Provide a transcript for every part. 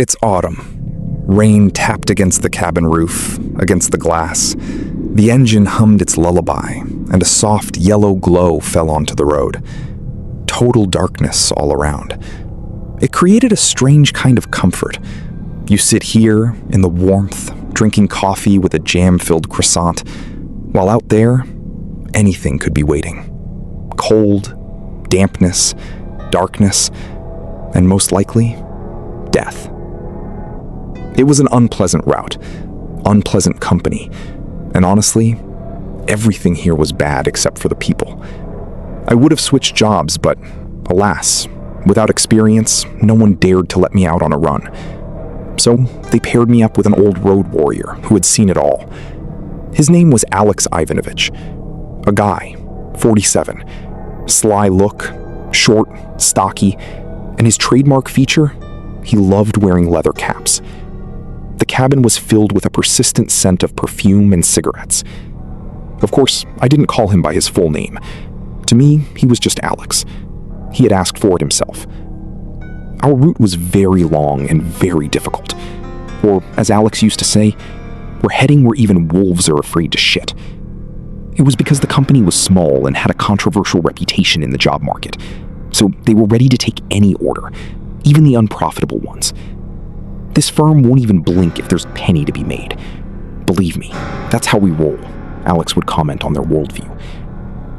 It's autumn. Rain tapped against the cabin roof, against the glass. The engine hummed its lullaby, and a soft yellow glow fell onto the road. Total darkness all around. It created a strange kind of comfort. You sit here, in the warmth, drinking coffee with a jam-filled croissant, while out there, anything could be waiting. Cold, dampness, darkness, and most likely, death. It was an unpleasant route, unpleasant company, and honestly, everything here was bad except for the people. I would have switched jobs, but alas, without experience, no one dared to let me out on a run. So they paired me up with an old road warrior who had seen it all. His name was Alex Ivanovich, a guy, 47, sly look, short, stocky, and his trademark feature, he loved wearing leather caps. The cabin was filled with a persistent scent of perfume and cigarettes. Of course, I didn't call him by his full name. To me, he was just Alex. He had asked for it himself. Our route was very long and very difficult. Or, as Alex used to say, we're heading where even wolves are afraid to shit. It was because the company was small and had a controversial reputation in the job market. So they were ready to take any order, even the unprofitable ones. This firm won't even blink if there's a penny to be made. Believe me, that's how we roll, Alex would comment on their worldview.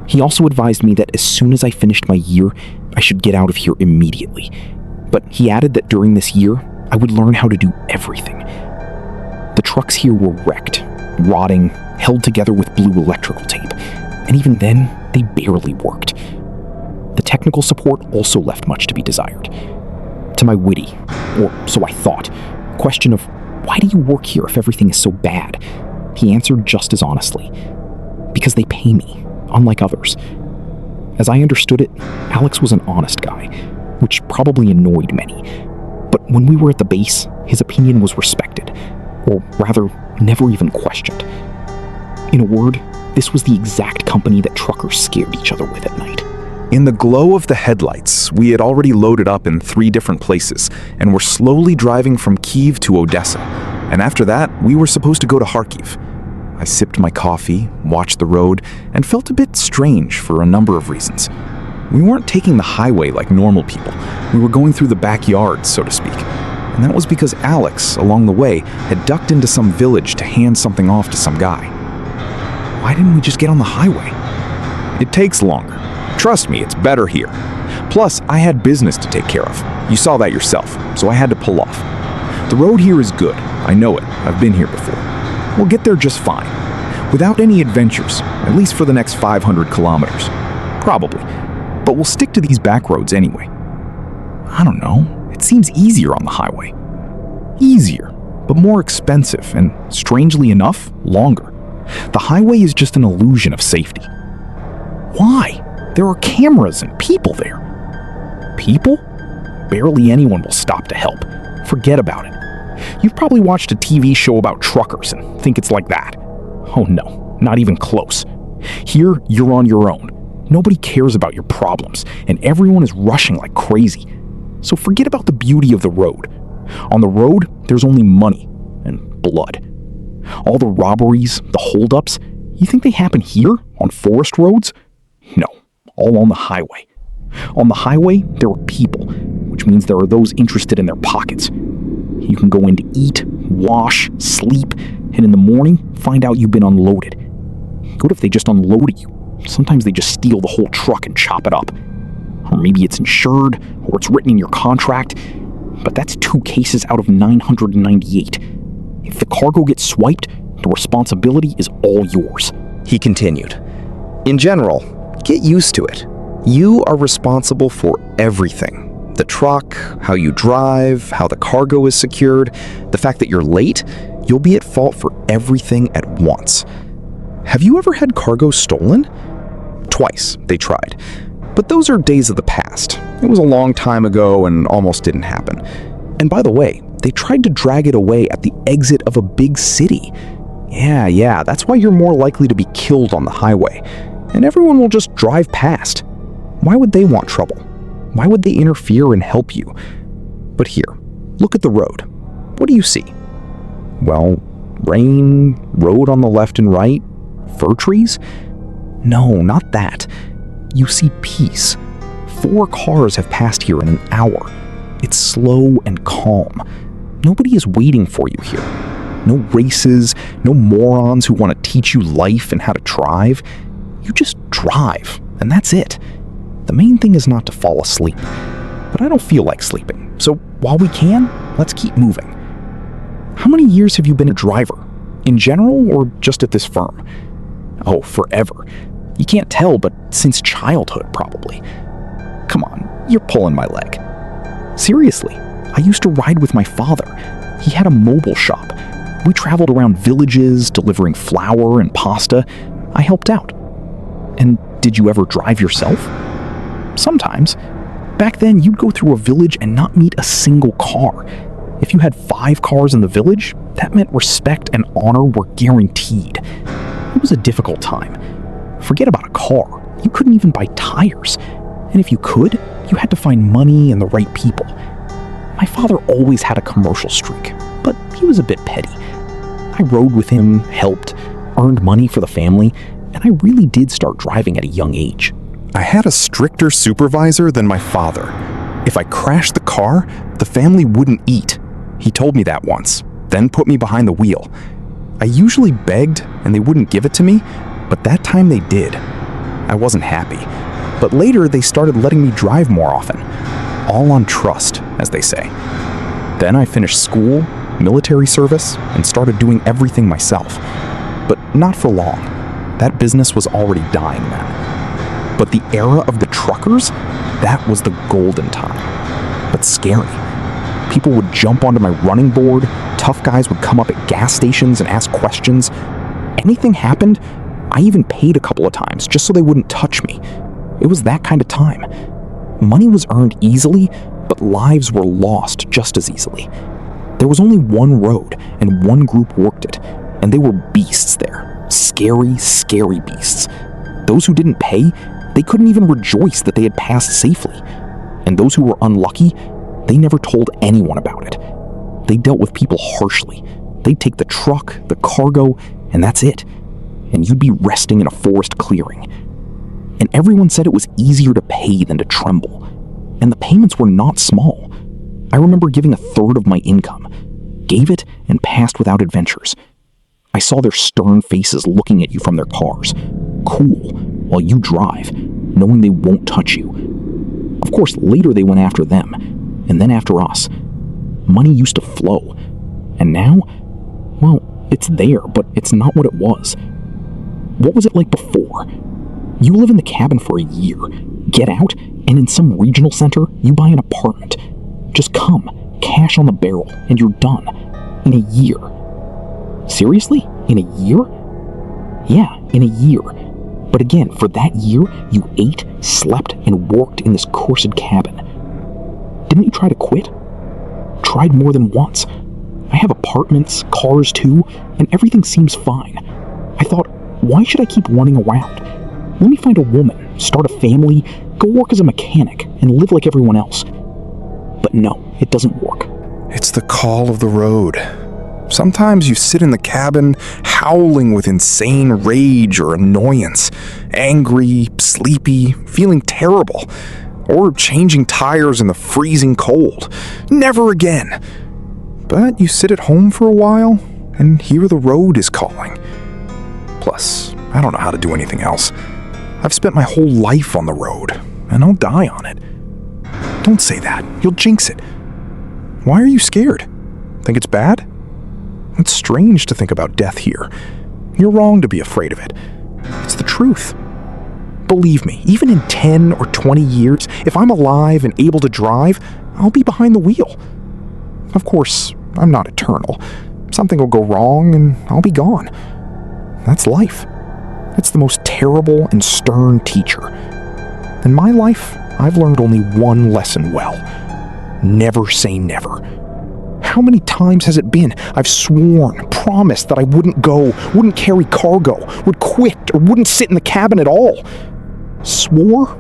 He also advised me that as soon as I finished my year, I should get out of here immediately. But he added that during this year, I would learn how to do everything. The trucks here were wrecked, rotting, held together with blue electrical tape, and even then, they barely worked. The technical support also left much to be desired. To my witty, or so I thought, question of, why do you work here if everything is so bad? He answered just as honestly, because they pay me, unlike others. As I understood it, Alex was an honest guy, which probably annoyed many. But when we were at the base, his opinion was respected, or rather, never even questioned. In a word, this was the exact company that truckers scared each other with at night. In the glow of the headlights, we had already loaded up in 3 different places and were slowly driving from Kyiv to Odessa. And after that, we were supposed to go to Kharkiv. I sipped my coffee, watched the road, and felt a bit strange for a number of reasons. We weren't taking the highway like normal people. We were going through the backyard, so to speak. And that was because Alex, along the way, had ducked into some village to hand something off to some guy. Why didn't we just get on the highway? It takes longer. Trust me, it's better here. Plus, I had business to take care of. You saw that yourself, so I had to pull off. The road here is good. I know it. I've been here before. We'll get there just fine. Without any adventures, at least for the next 500 kilometers. Probably. But we'll stick to these back roads anyway. I don't know. It seems easier on the highway. Easier, but more expensive and, strangely enough, longer. The highway is just an illusion of safety. Why? There are cameras and people there. People? Barely anyone will stop to help. Forget about it. You've probably watched a TV show about truckers and think it's like that. Oh no, not even close. Here, you're on your own. Nobody cares about your problems, and everyone is rushing like crazy. So forget about the beauty of the road. On the road, there's only money and blood. All the robberies, the holdups, you think they happen here on forest roads? No, all on the highway. On the highway, there are people, which means there are those interested in their pockets. You can go in to eat, wash, sleep, and in the morning, find out you've been unloaded. What if they just unloaded you? Sometimes they just steal the whole truck and chop it up. Or maybe it's insured, or it's written in your contract, but that's 2 cases out of 998. If the cargo gets swiped, the responsibility is all yours. He continued. In general, get used to it. You are responsible for everything. The truck, how you drive, how the cargo is secured, the fact that you're late, you'll be at fault for everything at once. Have you ever had cargo stolen? Twice, they tried. But those are days of the past. It was a long time ago and almost didn't happen. And by the way, they tried to drag it away at the exit of a big city. Yeah, that's why you're more likely to be killed on the highway. And everyone will just drive past. Why would they want trouble? Why would they interfere and help you? But here, look at the road. What do you see? Well, rain, road on the left and right, fir trees? No, not that. You see peace. 4 cars have passed here in an hour. It's slow and calm. Nobody is waiting for you here. No races, no morons who want to teach you life and how to drive. You just drive, and that's it. The main thing is not to fall asleep. But I don't feel like sleeping, so while we can, let's keep moving. How many years have you been a driver? In general, or just at this firm? Oh, forever. You can't tell, but since childhood, probably. Come on, you're pulling my leg. Seriously, I used to ride with my father. He had a mobile shop. We traveled around villages, delivering flour and pasta. I helped out. And did you ever drive yourself? Sometimes. Back then, you'd go through a village and not meet a single car. If you had 5 cars in the village, that meant respect and honor were guaranteed. It was a difficult time. Forget about a car. You couldn't even buy tires. And if you could, you had to find money and the right people. My father always had a commercial streak, but he was a bit petty. I rode with him, helped, earned money for the family, and I really did start driving at a young age. I had a stricter supervisor than my father. If I crashed the car, the family wouldn't eat. He told me that once, then put me behind the wheel. I usually begged and they wouldn't give it to me, but that time they did. I wasn't happy, but later they started letting me drive more often. All on trust, as they say. Then I finished school, military service, and started doing everything myself. But not for long. That business was already dying then. But the era of the truckers, that was the golden time. But scary. People would jump onto my running board, tough guys would come up at gas stations and ask questions. Anything happened, I even paid a couple of times just so they wouldn't touch me. It was that kind of time. Money was earned easily, but lives were lost just as easily. There was only one road, and one group worked it, and they were beasts there. Scary, scary beasts. Those who didn't pay, they couldn't even rejoice that they had passed safely. And those who were unlucky, they never told anyone about it. They dealt with people harshly. They'd take the truck, the cargo, and that's it. And you'd be resting in a forest clearing. And everyone said it was easier to pay than to tremble. And the payments were not small. I remember giving 1/3 of my income. Gave it and passed without adventures. I saw their stern faces looking at you from their cars. Cool, while you drive, knowing they won't touch you. Of course, later they went after them, and then after us. Money used to flow. And now, well, it's there, but it's not what it was. What was it like before? You live in the cabin for a year, get out, and in some regional center, you buy an apartment. Just come, cash on the barrel, and you're done. In a year. Seriously? In a year? Yeah, in a year. But again, for that year, you ate, slept, and worked in this cursed cabin. Didn't you try to quit? Tried more than once. I have apartments, cars too, and everything seems fine. I thought, why should I keep running around? Let me find a woman, start a family, go work as a mechanic, and live like everyone else. But no, it doesn't work. It's the call of the road. Sometimes you sit in the cabin, howling with insane rage or annoyance, angry, sleepy, feeling terrible, or changing tires in the freezing cold. Never again. But you sit at home for a while, and here the road is calling. Plus, I don't know how to do anything else. I've spent my whole life on the road, and I'll die on it. Don't say that. You'll jinx it. Why are you scared? Think it's bad? It's strange to think about death here. You're wrong to be afraid of it. It's the truth. Believe me, even in 10 or 20 years, if I'm alive and able to drive, I'll be behind the wheel. Of course, I'm not eternal. Something will go wrong and I'll be gone. That's life. It's the most terrible and stern teacher. In my life, I've learned only one lesson well. Never say never. How many times has it been I've sworn, promised that I wouldn't go, wouldn't carry cargo, would quit, or wouldn't sit in the cabin at all? Swore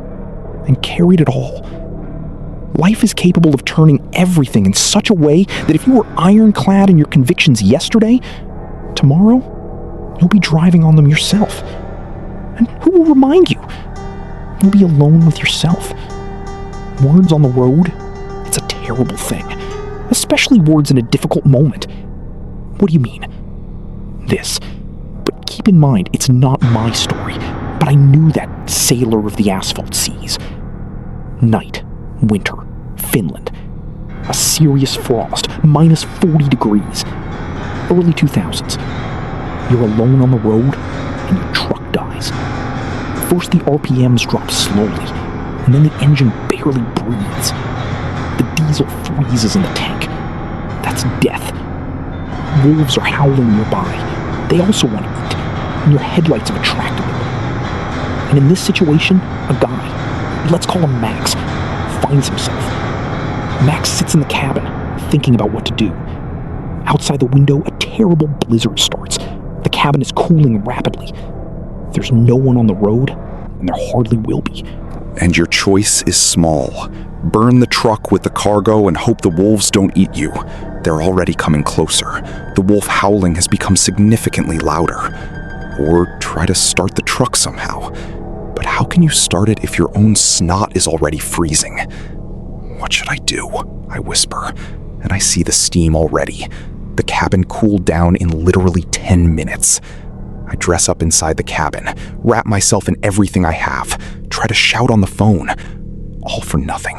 and carried it all. Life is capable of turning everything in such a way that if you were ironclad in your convictions yesterday, tomorrow, you'll be driving on them yourself. And who will remind you? You'll be alone with yourself. Words on the road, it's a terrible thing, especially words in a difficult moment. What do you mean? This. But keep in mind, it's not my story, but I knew that sailor of the asphalt seas. Night, winter, Finland. A serious frost, minus 40 degrees. Early 2000s. You're alone on the road, and your truck dies. First the RPMs drop slowly, and then the engine barely breathes. The diesel freezes in the tank. That's death. Wolves are howling nearby. They also want to eat, and your headlights have attracted them. And in this situation, a guy, let's call him Max, finds himself. Max sits in the cabin, thinking about what to do. Outside the window, a terrible blizzard starts. The cabin is cooling rapidly. There's no one on the road, and there hardly will be. And your choice is small. Burn the truck with the cargo and hope the wolves don't eat you. They're already coming closer. The wolf howling has become significantly louder. Or try to start the truck somehow. But how can you start it if your own snot is already freezing? What should I do? I whisper, and I see the steam already. The cabin cooled down in literally 10 minutes. I dress up inside the cabin, wrap myself in everything I have, try to shout on the phone. All for nothing.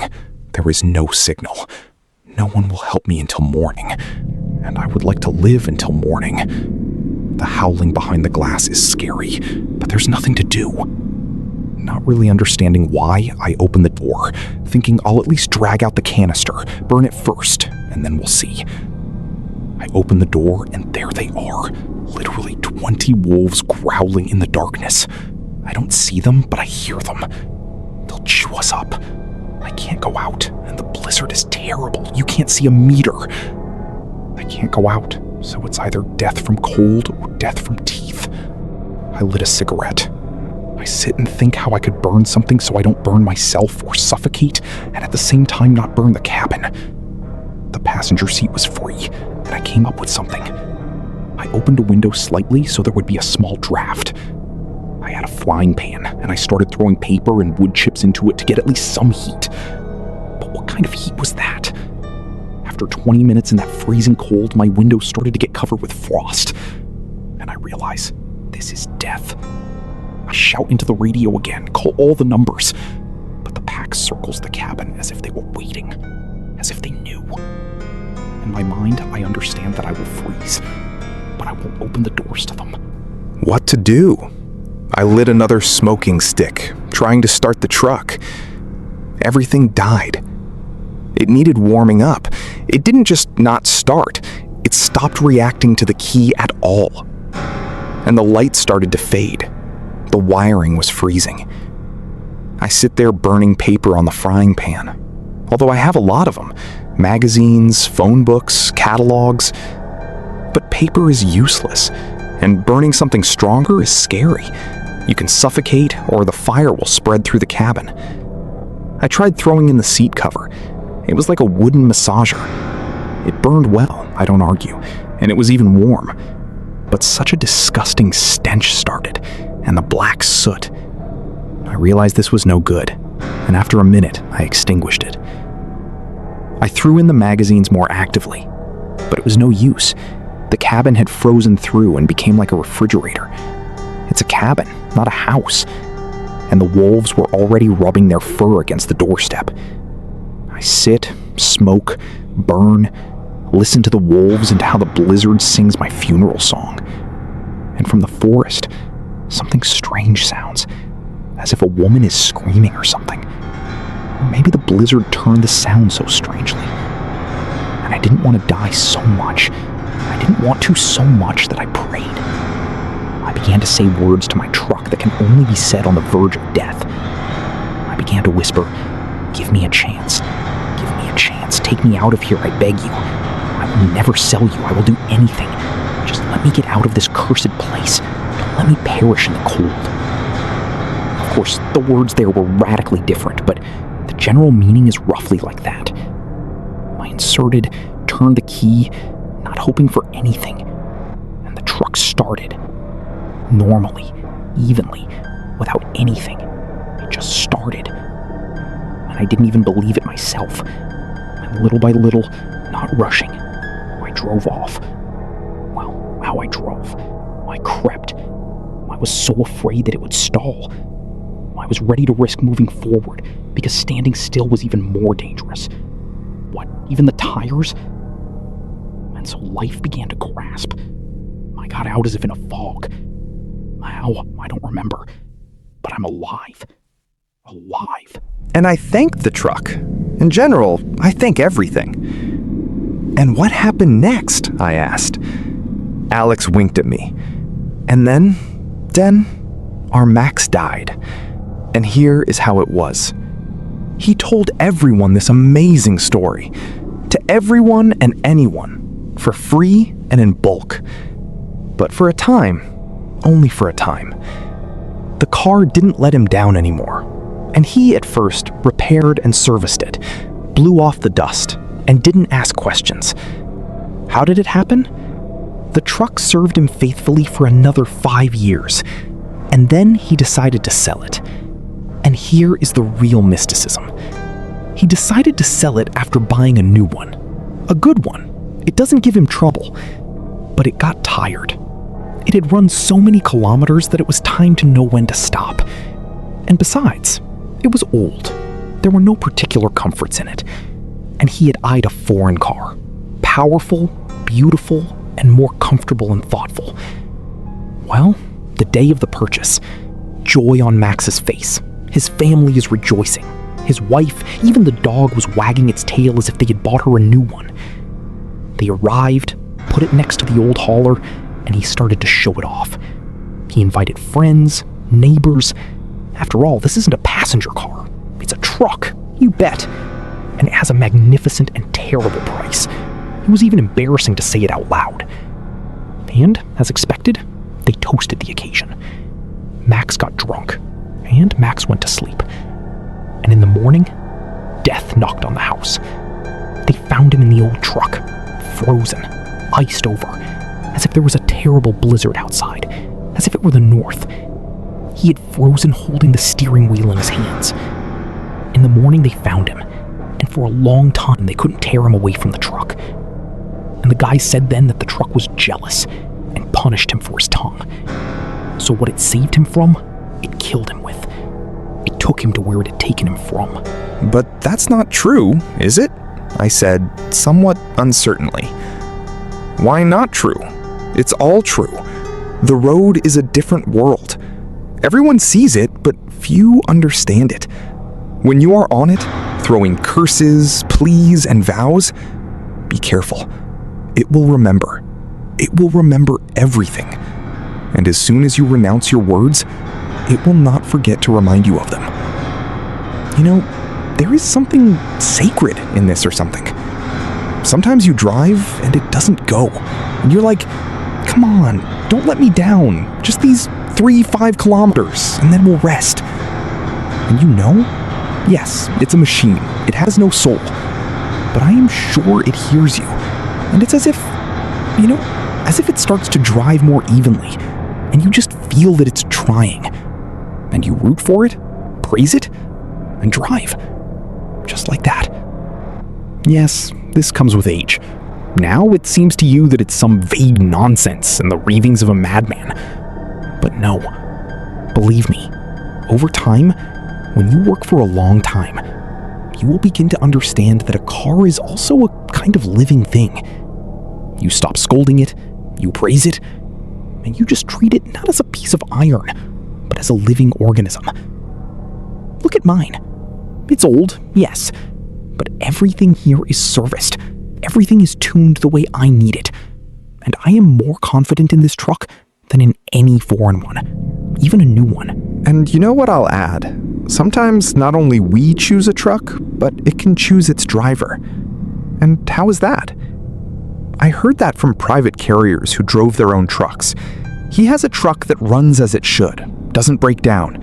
There is no signal. No one will help me until morning, and I would like to live until morning. The howling behind the glass is scary, but there's nothing to do. Not really understanding why, I open the door, thinking I'll at least drag out the canister, burn it first, and then we'll see. I open the door, and there they are, literally 20 wolves growling in the darkness. I don't see them, but I hear them. They'll chew us up. I can't go out, and the blizzard is terrible. You can't see a meter. I can't go out, so it's either death from cold or death from teeth. I lit a cigarette. I sit and think how I could burn something so I don't burn myself or suffocate, and at the same time not burn the cabin. The passenger seat was free, and I came up with something. I opened a window slightly so there would be a small draft. I had a frying pan, and I started throwing paper and wood chips into it to get at least some heat. But what kind of heat was that? After 20 minutes in that freezing cold, my window started to get covered with frost. And I realize, this is death. I shout into the radio again, call all the numbers. But the pack circles the cabin as if they were waiting, as if they knew. In my mind, I understand that I will freeze, but I won't open the doors to them. What to do? I lit another smoking stick, trying to start the truck. Everything died. It needed warming up. It didn't just not start. It stopped reacting to the key at all. And the light started to fade. The wiring was freezing. I sit there burning paper on the frying pan. Although I have a lot of them. Magazines, phone books, catalogs. But paper is useless. And burning something stronger is scary. You can suffocate, or the fire will spread through the cabin. I tried throwing in the seat cover. It was like a wooden massager. It burned well, I don't argue, and it was even warm. But such a disgusting stench started, and the black soot. I realized this was no good, and after a minute, I extinguished it. I threw in the magazines more actively, but it was no use. The cabin had frozen through and became like a refrigerator. It's a cabin, not a house, and the wolves were already rubbing their fur against the doorstep. I sit, smoke, burn, listen to the wolves and how the blizzard sings my funeral song. And from the forest, something strange sounds, as if a woman is screaming or something. Or maybe the blizzard turned the sound so strangely. And I didn't want to die so much. I didn't want to so much that I prayed. I began to say words to my truck that can only be said on the verge of death. I began to whisper, "Give me a chance. Give me a chance. Take me out of here, I beg you. I will never sell you. I will do anything. Just let me get out of this cursed place. Don't let me perish in the cold." Of course, the words there were radically different, but the general meaning is roughly like that. I inserted, turned the key, not hoping for anything, and the truck started. Normally, evenly, without anything. It just started. And I didn't even believe it myself. And little by little, not rushing, I drove off. Well, how I drove. I crept. I was so afraid that it would stall. I was ready to risk moving forward, because standing still was even more dangerous. What, even the tires? And so life began to grasp. I got out as if in a fog. How? I don't remember. But I'm alive. Alive. And I thank the truck. In general, I thank everything. And what happened next? I asked. Alex winked at me. And then, our Max died. And here is how it was. He told everyone this amazing story. To everyone and anyone. For free and in bulk. But for a time, only for a time. The car didn't let him down anymore. And he, at first, repaired and serviced it, blew off the dust, and didn't ask questions. How did it happen? The truck served him faithfully for another 5 years, and then he decided to sell it. And here is the real mysticism. He decided to sell it after buying a new one. A good one. It doesn't give him trouble. But it got tired. It had run so many kilometers that it was time to know when to stop. And besides, it was old. There were no particular comforts in it. And he had eyed a foreign car. Powerful, beautiful, and more comfortable and thoughtful. Well, the day of the purchase, joy on Max's face. His family is rejoicing. His wife, even the dog, was wagging its tail as if they had bought her a new one. They arrived, put it next to the old hauler, and he started to show it off. He invited friends, neighbors. After all, this isn't a passenger car. It's a truck, you bet. And it has a magnificent and terrible price. It was even embarrassing to say it out loud. And, as expected, they toasted the occasion. Max got drunk, and Max went to sleep. And in the morning, death knocked on the house. They found him in the old truck, frozen, iced over, as if there was a terrible blizzard outside, as if it were the north. He had frozen holding the steering wheel in his hands. In the morning, they found him, and for a long time, they couldn't tear him away from the truck. And the guy said then that the truck was jealous and punished him for his tongue. So what it saved him from, it killed him with. It took him to where it had taken him from. But that's not true, is it? I said, somewhat uncertainly. Why not true? It's all true. The road is a different world. Everyone sees it, but few understand it. When you are on it, throwing curses, pleas, and vows, be careful. It will remember. It will remember everything. And as soon as you renounce your words, it will not forget to remind you of them. You know, there is something sacred in this or something. Sometimes you drive and it doesn't go. And you're like, come on, don't let me down. Just these 3-5 kilometers and then we'll rest. And you know, yes, it's a machine. It has no soul. But I am sure it hears you. And it's as if, as if it starts to drive more evenly. And you just feel that it's trying. And you root for it, praise it, and drive. Just like that. Yes, this comes with age. Now it seems to you that it's some vague nonsense and the ravings of a madman. But no, believe me, over time, when you work for a long time, you will begin to understand that a car is also a kind of living thing. You stop scolding it, you praise it, and you just treat it not as a piece of iron, but as a living organism. Look at mine. It's old, yes, but everything here is serviced. Everything is tuned the way I need it. And I am more confident in this truck than in any foreign one, even a new one. And you know what I'll add? Sometimes not only we choose a truck, but it can choose its driver. And how is that? I heard that from private carriers who drove their own trucks. He has a truck that runs as it should, doesn't break down.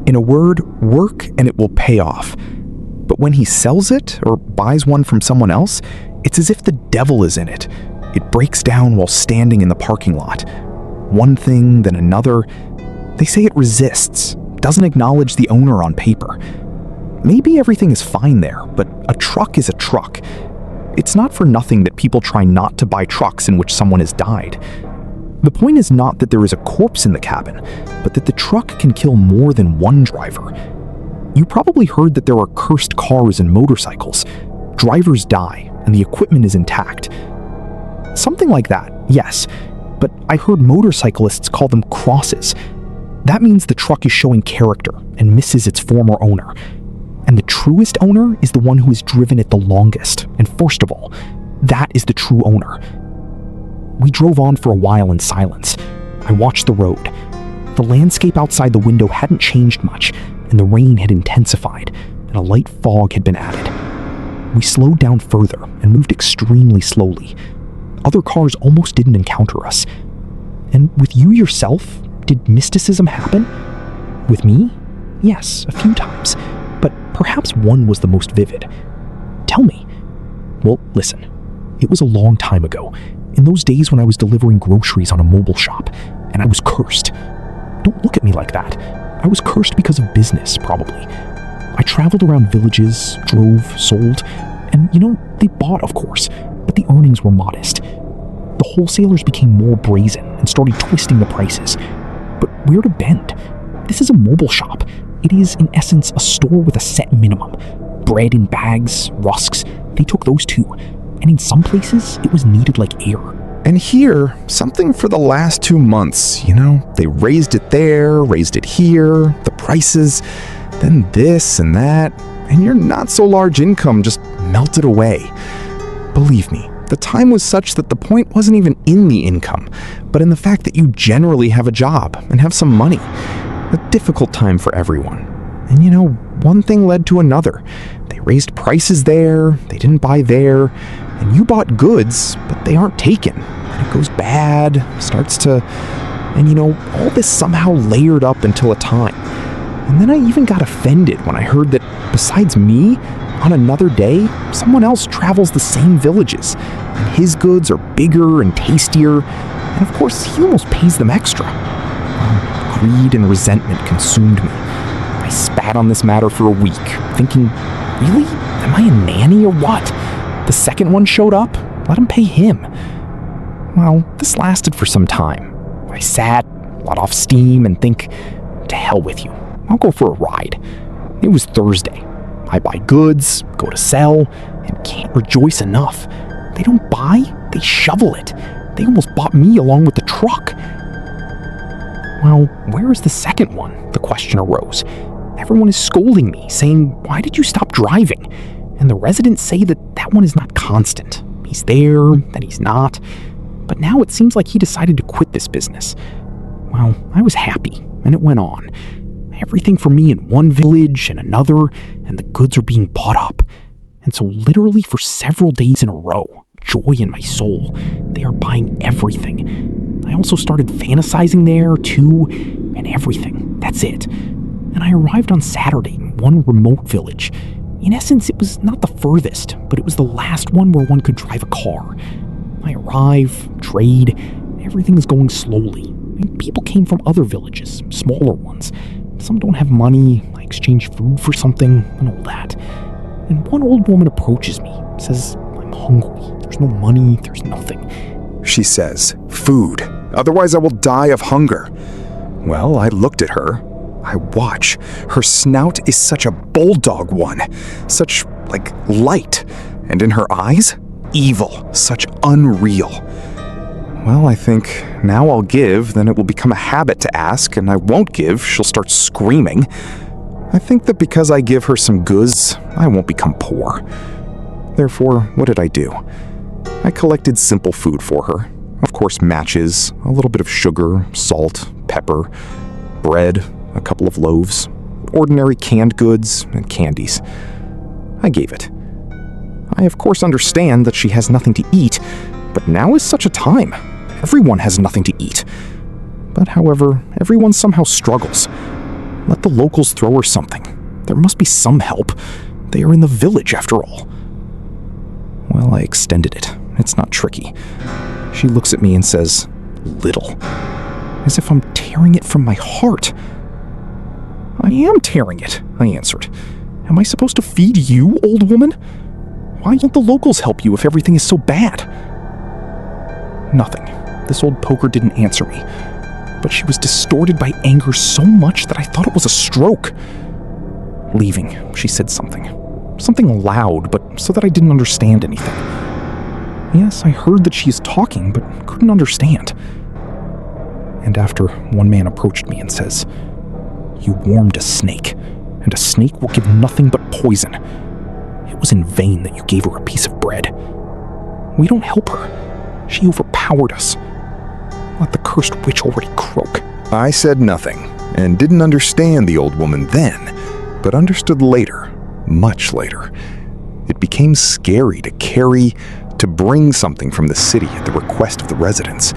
In a word, work and it will pay off. But But when he sells it or buys one from someone else, it's as if the devil is in it. It breaks down while standing in the parking lot. One thing, then another. They say it resists, doesn't acknowledge the owner on paper. Maybe everything is fine there, but a truck is a truck. It's not for nothing that people try not to buy trucks in which someone has died. The point is not that there is a corpse in the cabin, but that the truck can kill more than one driver. You probably heard that there are cursed cars and motorcycles. Drivers die, and the equipment is intact. Something like that, yes, but I heard motorcyclists call them crosses. That means the truck is showing character and misses its former owner. And the truest owner is the one who has driven it the longest, and first of all, that is the true owner. We drove on for a while in silence. I watched the road. The landscape outside the window hadn't changed much, and the rain had intensified, and a light fog had been added. We slowed down further and moved extremely slowly. Other cars almost didn't encounter us. And with you yourself, did mysticism happen? With me? Yes, a few times, but perhaps one was the most vivid. Tell me. Well, listen, it was a long time ago, in those days when I was delivering groceries on a mobile shop, and I was cursed. Don't look at me like that. I was cursed because of business, probably. I traveled around villages, drove, sold, and they bought, of course, but the earnings were modest. The wholesalers became more brazen and started twisting the prices. But where to bend? This is a mobile shop. It is, in essence, a store with a set minimum. Bread in bags, rusks, they took those too. And in some places, it was needed like air. And here, something for the last 2 months, they raised it there, raised it here, the prices, then this and that, and your not so large income just melted away. Believe me, the time was such that the point wasn't even in the income, but in the fact that you generally have a job and have some money. A difficult time for everyone. And one thing led to another. They raised prices there, they didn't buy there, and you bought goods, but they aren't taken. And it goes bad, starts to... And all this somehow layered up until a time. And then I even got offended when I heard that besides me, on another day, someone else travels the same villages, and his goods are bigger and tastier, and of course he almost pays them extra. Greed and resentment consumed me. I spat on this matter for a week, thinking, really? Am I a nanny or what? The second one showed up? Let him pay him. Well, this lasted for some time. I sat, let off steam, and think, to hell with you. I'll go for a ride. It was Thursday. I buy goods, go to sell, and can't rejoice enough. They don't buy, they shovel it. They almost bought me along with the truck. Well, where is the second one? The question arose. Everyone is scolding me, saying, why did you stop driving? And the residents say that one is not constant. He's there, then he's not. But now it seems like he decided to quit this business. Well, I was happy, and it went on. Everything for me in one village and another, and the goods are being bought up. And so literally for several days in a row, joy in my soul, they are buying everything. I also started fantasizing there, too, and everything. That's it. And I arrived on Saturday in one remote village. In essence, it was not the furthest, but it was the last one where one could drive a car. I arrive, trade, everything is going slowly. And people came from other villages, smaller ones. Some don't have money, I exchange food for something, and all that. And one old woman approaches me, says, I'm hungry, there's no money, there's nothing. She says, food, otherwise I will die of hunger. Well, I looked at her. I watch. Her snout is such a bulldog one, such, light. And in her eyes, evil, such unreal. Well, I think now I'll give, then it will become a habit to ask, and I won't give, she'll start screaming. I think that because I give her some goods, I won't become poor. Therefore, what did I do? I collected simple food for her. Of course, matches, a little bit of sugar, salt, pepper, bread, a couple of loaves, ordinary canned goods, and candies. I gave it. I of course understand that she has nothing to eat, but now is such a time. Everyone has nothing to eat. But however, everyone somehow struggles. Let the locals throw her something. There must be some help. They are in the village, after all. Well, I extended it. It's not tricky. She looks at me and says, little. As if I'm tearing it from my heart. I am tearing it, I answered. Am I supposed to feed you, old woman? Why don't the locals help you if everything is so bad? Nothing. This old poker didn't answer me. But she was distorted by anger so much that I thought it was a stroke. Leaving, she said something. Something loud, but so that I didn't understand anything. Yes, I heard that she is talking, but couldn't understand. And after one man approached me and says, "You warmed a snake, and a snake will give nothing but poison. It was in vain that you gave her a piece of bread. We don't help her. She overpowered us. Let the cursed witch already croak." I said nothing, and didn't understand the old woman then, but understood later, much later. It became scary to bring something from the city at the request of the residents.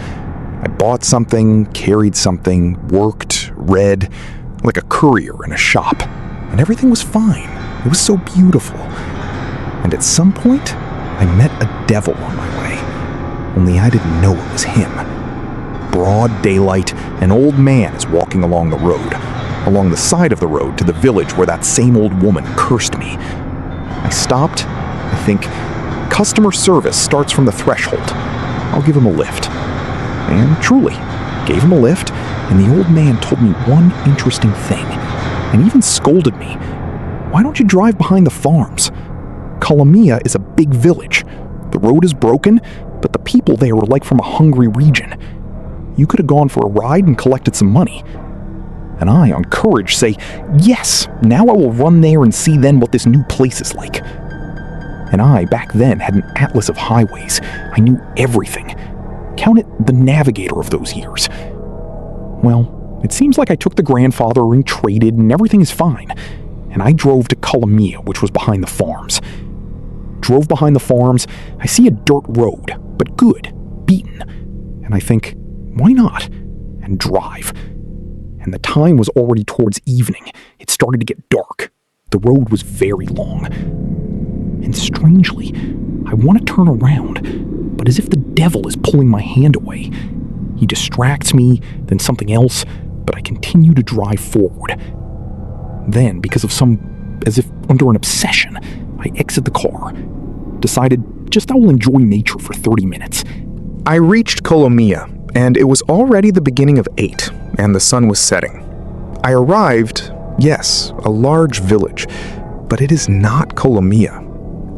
I bought something, carried something, worked, read, like a courier in a shop, and everything was fine. It was so beautiful. And at some point, I met a devil on my way, only I didn't know it was him. Broad daylight, an old man is walking along the road, along the side of the road to the village where that same old woman cursed me. I stopped. I think customer service starts from the threshold. I'll give him a lift. And truly, gave him a lift, and the old man told me one interesting thing, and even scolded me. Why don't you drive behind the farms? Kalamia is a big village. The road is broken, but the people there are like from a hungry region. You could have gone for a ride and collected some money. And I, on courage, say, yes, now I will run there and see then what this new place is like. And I, back then, had an atlas of highways. I knew everything. Count it the navigator of those years. Well, it seems like I took the grandfather and traded, and everything is fine. And I drove to Kalamia, which was behind the farms. Drove behind the farms, I see a dirt road, but good, beaten. And I think, why not? And drive. And the time was already towards evening. It started to get dark. The road was very long. And strangely, I want to turn around, but as if the devil is pulling my hand away. He distracts me, then something else, but I continue to drive forward. Then, because of as if under an obsession, I exit the car. Decided just I will enjoy nature for 30 minutes. I reached Kolomia, and it was already the beginning of 8, and the sun was setting. I arrived, yes, a large village, but it is not Kolomia.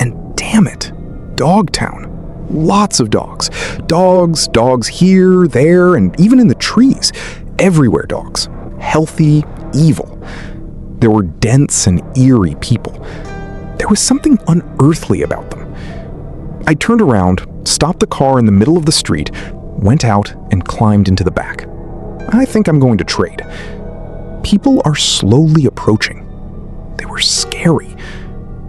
And damn it, Dogtown. Lots of dogs. Dogs here, there, and even in the trees. Everywhere dogs. Healthy, evil. There were dense and eerie people. There was something unearthly about them. I turned around, stopped the car in the middle of the street, went out, and climbed into the back. I think I'm going to trade. People are slowly approaching. They were scary.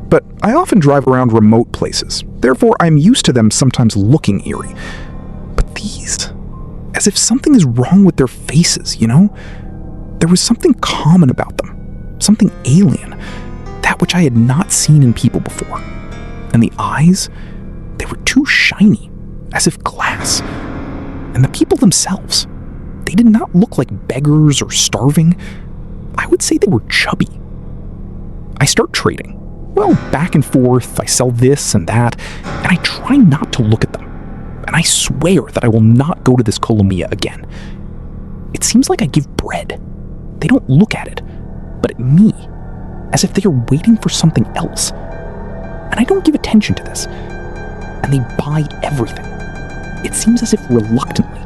But I often drive around remote places, therefore I'm used to them sometimes looking eerie. But these, as if something is wrong with their faces, you know? There was something common about them, something alien, that which I had not seen in people before. And the eyes, they were too shiny, as if glass. And the people themselves, they did not look like beggars or starving. I would say they were chubby. I start trading. Well, back and forth, I sell this and that, and I try not to look at them. And I swear that I will not go to this Kolomia again. It seems like I give bread. They don't look at it, but at me, as if they are waiting for something else. And I don't give attention to this. And they buy everything. It seems as if reluctantly,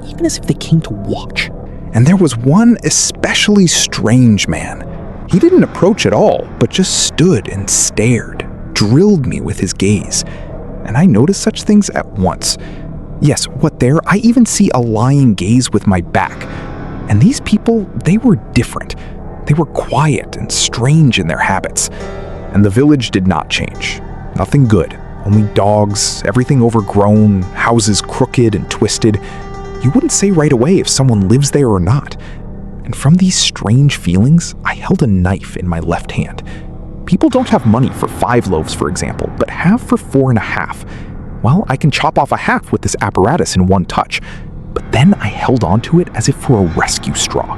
even as if they came to watch. And there was one especially strange man. He didn't approach at all, but just stood and stared, drilled me with his gaze. And I noticed such things at once. Yes, what there? I even see a lying gaze with my back. And these people, they were different. They were quiet and strange in their habits. And the village did not change. Nothing good. Only dogs, everything overgrown, houses crooked and twisted. You wouldn't say right away if someone lives there or not. And from these strange feelings, I held a knife in my left hand. People don't have money for 5 loaves, for example, but have for 4.5. Well, I can chop off a half with this apparatus in one touch. But then I held onto it as if for a rescue straw.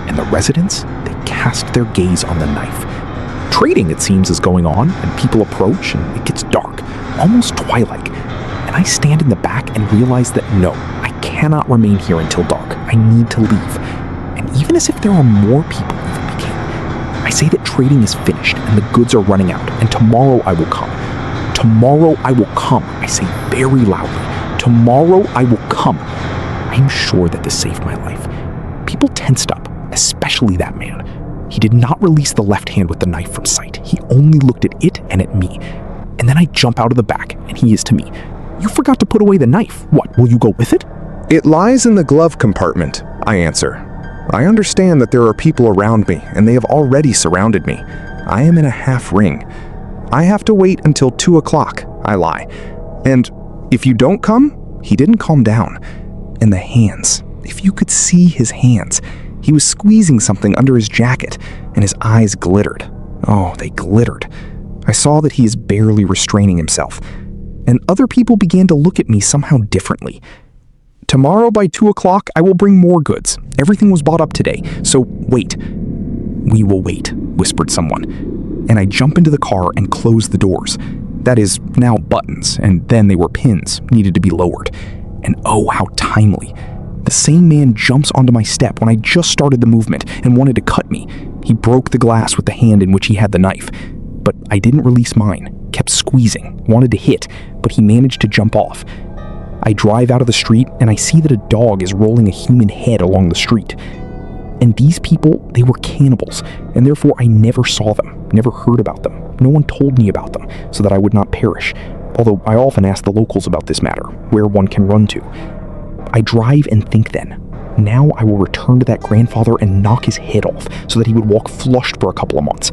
And the residents, they cast their gaze on the knife. Trading, it seems, is going on, and people approach, and it gets dark, almost twilight. And I stand in the back and realize that no, I cannot remain here until dark. I need to leave. And even as if there are more people even became, I say that trading is finished and the goods are running out, and tomorrow I will come. Tomorrow I will come, I say very loudly. Tomorrow I will come. I am sure that this saved my life. People tensed up, especially that man. He did not release the left hand with the knife from sight. He only looked at it and at me. And then I jump out of the back, and he is to me. You forgot to put away the knife. What, will you go with it? It lies in the glove compartment, I answer. I understand that there are people around me, and they have already surrounded me. I am in a half ring. I have to wait until 2 o'clock, I lie. And if you don't come, he didn't calm down. And the hands, if you could see his hands, he was squeezing something under his jacket, and his eyes glittered. Oh, they glittered. I saw that he is barely restraining himself. And other people began to look at me somehow differently. Tomorrow by 2 o'clock, I will bring more goods. Everything was bought up today, so wait. We will wait, whispered someone. And I jump into the car and close the doors. That is, now buttons, and then they were pins, needed to be lowered. And oh, how timely. The same man jumps onto my step when I just started the movement and wanted to cut me. He broke the glass with the hand in which he had the knife. But I didn't release mine, kept squeezing, wanted to hit, but he managed to jump off. I drive out of the street and I see that a dog is rolling a human head along the street. And these people, they were cannibals, and therefore I never saw them, never heard about them. No one told me about them, so that I would not perish. Although I often ask the locals about this matter, where one can run to. I drive and think then, now I will return to that grandfather and knock his head off, so that he would walk flushed for a couple of months.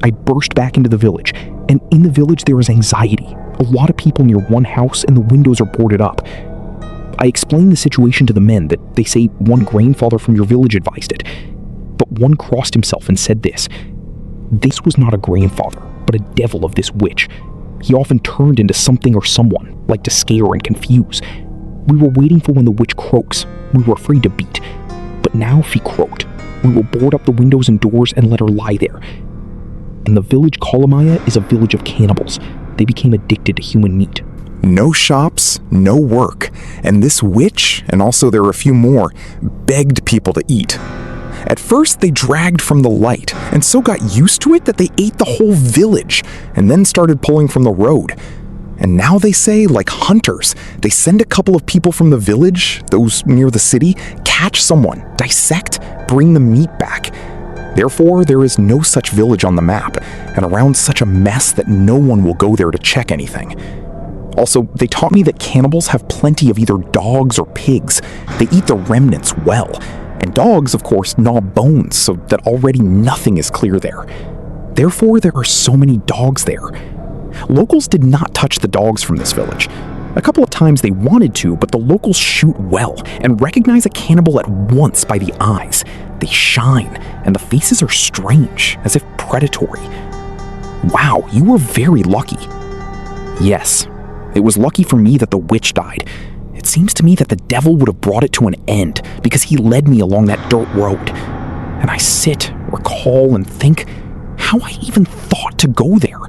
I burst back into the village, and in the village there is anxiety. A lot of people near one house and the windows are boarded up. I explained the situation to the men that they say one grandfather from your village advised it. But one crossed himself and said this. This was not a grandfather, but a devil of this witch. He often turned into something or someone, like to scare and confuse. We were waiting for when the witch croaks. We were afraid to beat. But now if he croaked, we will board up the windows and doors and let her lie there. And the village Kalamaya is a village of cannibals. They became addicted to human meat. No shops, no work, and this witch, and also there were a few more, begged people to eat. At first, they dragged from the light, and so got used to it that they ate the whole village, and then started pulling from the road. And now they say, like hunters, they send a couple of people from the village, those near the city, catch someone, dissect, bring the meat back. Therefore, there is no such village on the map, and around such a mess that no one will go there to check anything. Also, they taught me that cannibals have plenty of either dogs or pigs. They eat the remnants well. And dogs, of course, gnaw bones, so that already nothing is clear there. Therefore, there are so many dogs there. Locals did not touch the dogs from this village. A couple of times they wanted to, but the locals shoot well and recognize a cannibal at once by the eyes. They shine, and the faces are strange, as if predatory. Wow, you were very lucky. Yes, it was lucky for me that the witch died. It seems to me that the devil would have brought it to an end because he led me along that dirt road. And I sit, recall, and think how I even thought to go there.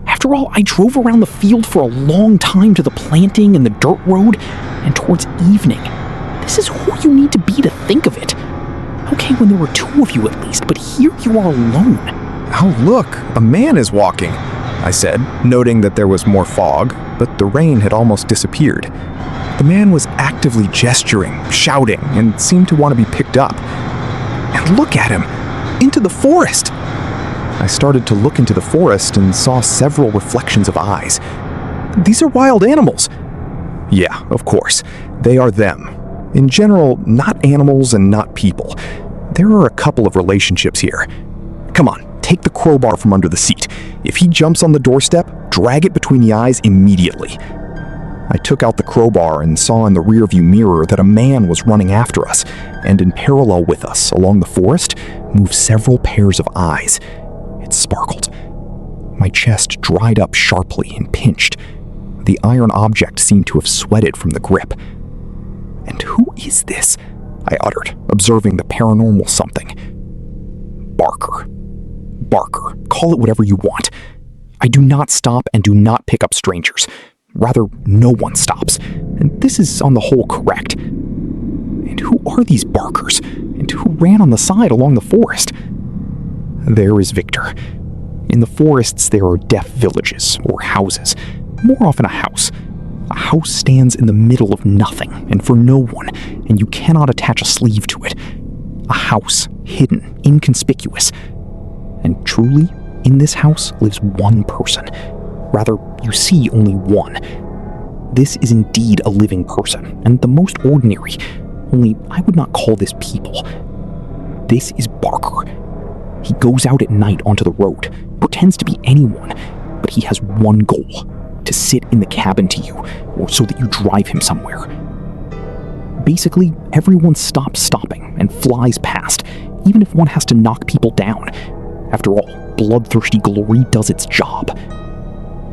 After all, I drove around the field for a long time to the planting and the dirt road, and towards evening. This is who you need to be to think of it. Okay, when there were 2 of you at least, but here you are alone. Oh, look, a man is walking, I said, noting that there was more fog, but the rain had almost disappeared. The man was actively gesturing, shouting, and seemed to want to be picked up. And look at him! Into the forest! I started to look into the forest and saw several reflections of eyes. These are wild animals. Yeah, of course. They are them. In general, not animals and not people. There are a couple of relationships here. Come on, take the crowbar from under the seat. If he jumps on the doorstep, drag it between the eyes immediately. I took out the crowbar and saw in the rearview mirror that a man was running after us, and in parallel with us, along the forest, moved several pairs of eyes. It sparkled. My chest dried up sharply and pinched. The iron object seemed to have sweated from the grip. "And who is this?" I uttered, observing the paranormal something. "Barker. Barker. Call it whatever you want. I do not stop and do not pick up strangers. Rather, no one stops. And this is on the whole correct. And who are these Barkers? And who ran on the side along the forest?" There is Victor. In the forests there are deaf villages, or houses. More often a house. A house stands in the middle of nothing, and for no one, and you cannot attach a sleeve to it. A house, hidden, inconspicuous. And truly, in this house lives one person. Rather, you see only one. This is indeed a living person, and the most ordinary, only I would not call this people. This is Barker. He goes out at night onto the road, pretends to be anyone, but he has one goal: to sit in the cabin to you, or so that you drive him somewhere. Basically, everyone stops stopping and flies past, even if one has to knock people down. After all, bloodthirsty glory does its job.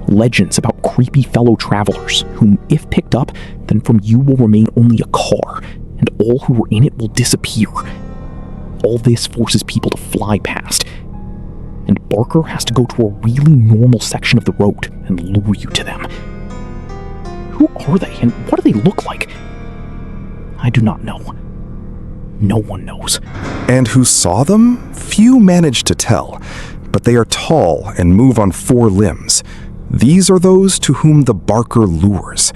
Legends about creepy fellow travelers, whom, if picked up, then from you will remain only a car, and all who were in it will disappear. All this forces people to fly past, and Barker has to go to a really normal section of the road and lure you to them. Who are they, and what do they look like? I do not know. No one knows. And who saw them? Few manage to tell, but they are tall and move on 4 limbs. These are those to whom the Barker lures.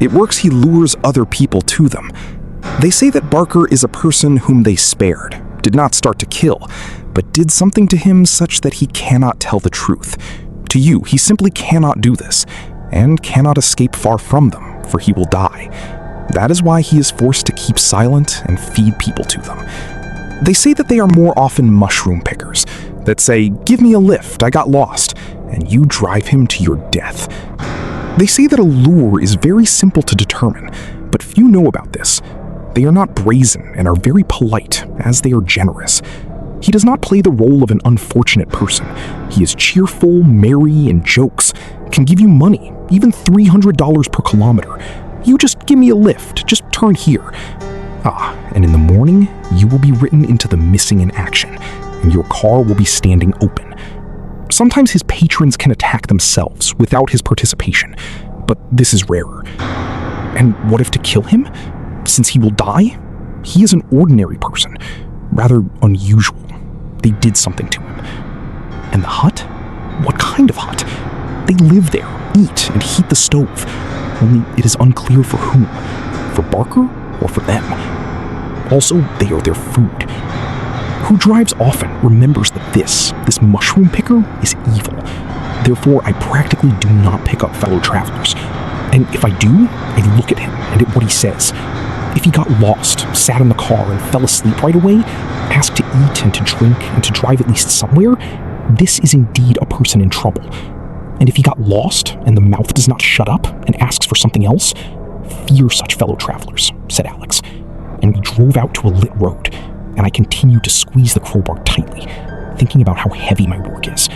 It works he lures other people to them. They say that Barker is a person whom they spared, did not start to kill, but did something to him such that he cannot tell the truth. To you, he simply cannot do this, and cannot escape far from them, for he will die. That is why he is forced to keep silent and feed people to them. They say that they are more often mushroom pickers, that say, "Give me a lift, I got lost," and you drive him to your death. They say that a lure is very simple to determine, but few know about this. They are not brazen and are very polite, as they are generous. He does not play the role of an unfortunate person. He is cheerful, merry, and jokes, can give you money, even $300 per kilometer. "You just give me a lift, just turn here." And in the morning, you will be written into the missing in action, and your car will be standing open. Sometimes his patrons can attack themselves without his participation, but this is rarer. And what if to kill him? Since he will die? He is an ordinary person, rather unusual. They did something to him. And the hut? What kind of hut? They live there, eat, and heat the stove. Only it is unclear for whom. For Barker or for them. Also, they are their food. Who drives often remembers that this mushroom picker is evil. Therefore, I practically do not pick up fellow travelers. And if I do, I look at him and at what he says. If he got lost, sat in the car, and fell asleep right away, asked to eat and to drink and to drive at least somewhere, this is indeed a person in trouble. And if he got lost and the mouth does not shut up and asks for something else, fear such fellow travelers, said Alex. And we drove out to a lit road, and I continued to squeeze the crowbar tightly, thinking about how heavy my work is.